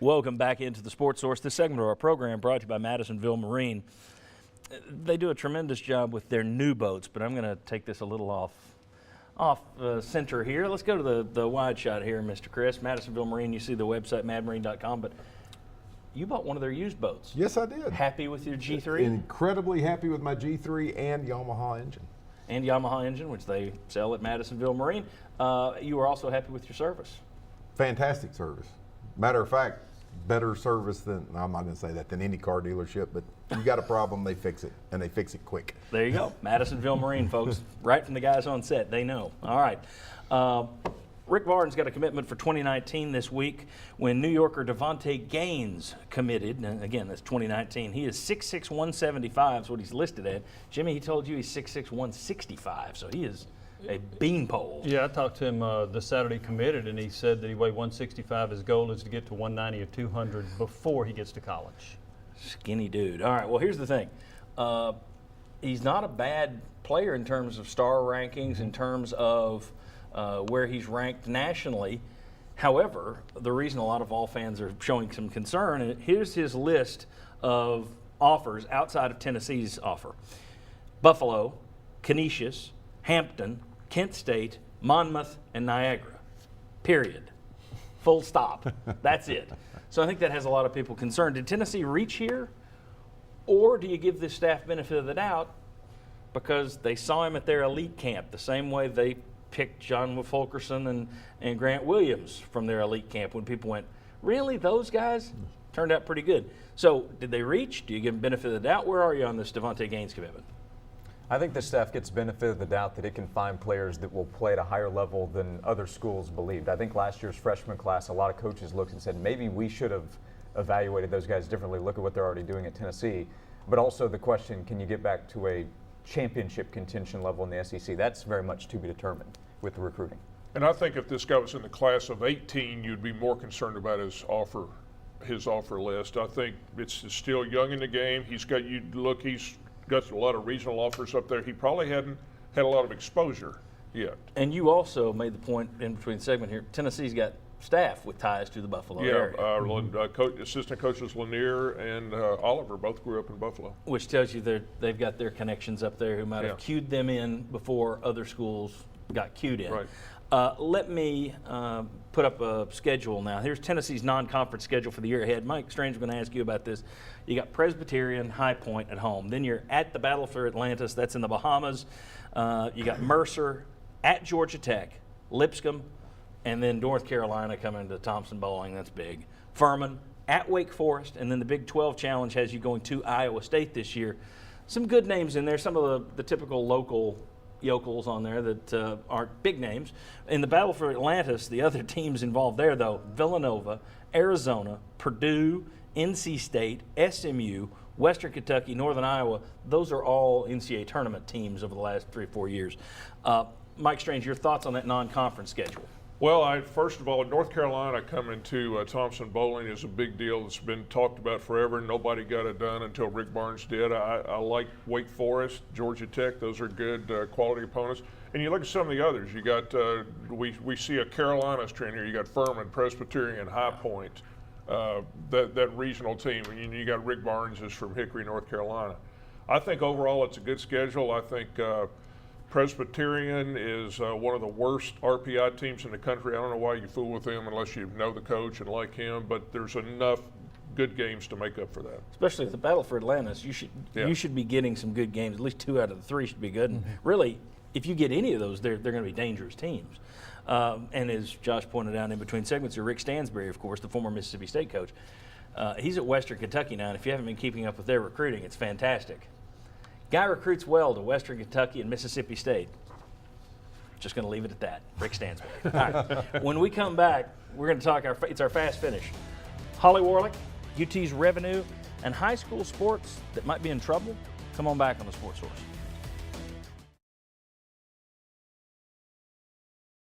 Welcome back into the Sports Source. This segment of our program brought to you by Madisonville Marine. They do a tremendous job with their new boats, but I'm going to take this a little off center here. Let's go to the wide shot here, Mr. Chris. Madisonville Marine, you see the website, madmarine.com, but you bought one of their used boats. Yes, I did. Happy with your G3? Incredibly happy with my G3 and Yamaha engine. And Yamaha engine, which they sell at Madisonville Marine. You were also happy with your service. Fantastic service. Matter of fact, better service than, I'm not going to say that, than any car dealership, but you got a problem, they fix it, and they fix it quick. There you go. Madisonville Marine, folks. Right from the guys on set, they know. All right. Rick Barnes got a commitment for 2019 this week when New Yorker Devontae Gaines committed. And again, that's 2019. He is 6'6", 175 is what he's listed at. Jimmy, he told you he's 6'6", 165, so he is a beanpole. Yeah, I talked to him this Saturday committed, and he said that he weighed 165. His goal is to get to 190 or 200 before he gets to college. Skinny dude. All right, well, here's the thing. He's not a bad player in terms of star rankings, in terms of where he's ranked nationally. However, the reason a lot of Vol fans are showing some concern, and here's his list of offers outside of Tennessee's offer. Buffalo, Canisius, Hampton, Kent State, Monmouth, and Niagara. Period. Full stop. That's it. So I think that has a lot of people concerned. Did Tennessee reach here? Or do you give this staff benefit of the doubt because they saw him at their elite camp the same way they picked John Fulkerson and Grant Williams from their elite camp when people went, really, those guys? Turned out pretty good. So did they reach? Do you give them benefit of the doubt? Where are you on this Devontae Gaines commitment? I think the staff gets benefit of the doubt that it can find players that will play at a higher level than other schools believed. I think last year's freshman class, a lot of coaches looked and said, maybe we should have evaluated those guys differently. Look at what they're already doing at Tennessee. But also the question, can you get back to a championship contention level in the SEC? That's very much to be determined with the recruiting. And I think if this guy was in the class of 18, you'd be more concerned about his offer list. I think it's still young in the game. He's got a lot of regional offers up there. He probably hadn't had a lot of exposure yet. And you also made the point in between segment here, Tennessee's got staff with ties to the Buffalo area. Assistant coaches Lanier and Oliver both grew up in Buffalo. Which tells you they've got their connections up there who might have cued them in before other schools got cued in. Right. Let me put up a schedule now. Here's Tennessee's non-conference schedule for the year ahead. Mike Strange is going to ask you about this. You got Presbyterian, High Point at home. Then you're at the Battle for Atlantis. That's in the Bahamas. You got Mercer, at Georgia Tech, Lipscomb, and then North Carolina coming to Thompson Bowling. That's big. Furman, at Wake Forest, and then the Big 12 Challenge has you going to Iowa State this year. Some good names in there. Some of the typical local yokels on there that aren't big names. In the Battle for Atlantis, the other teams involved there, though, Villanova, Arizona, Purdue, NC State, SMU, Western Kentucky, Northern Iowa, those are all NCAA tournament teams over the last 3 or 4 years. Mike Strange, your thoughts on that non-conference schedule? Well, first of all, North Carolina coming to Thompson Bowling is a big deal. It's been talked about forever. Nobody got it done until Rick Barnes did. I like Wake Forest, Georgia Tech. Those are good quality opponents. And you look at some of the others. You got we see a Carolinas trend here. You got Furman, Presbyterian, High Point, that regional team. And you got Rick Barnes is from Hickory, North Carolina. I think overall it's a good schedule. I think Presbyterian is one of the worst RPI teams in the country. I don't know why you fool with them unless you know the coach and like him, but there's enough good games to make up for that. Especially at the Battle for Atlantis, you should be getting some good games. At least 2 out of the 3 should be good. And really, if you get any of those, they're going to be dangerous teams. And as Josh pointed out in between segments, Rick Stansbury, of course, the former Mississippi State coach, he's at Western Kentucky now, and if you haven't been keeping up with their recruiting, it's fantastic. Guy recruits well to Western Kentucky and Mississippi State. Just going to leave it at that. Rick Stansbury. All right. When we come back, we're going to talk it's our fast finish. Holly Warlick, UT's revenue, and high school sports that might be in trouble. Come on back on the Sports Source.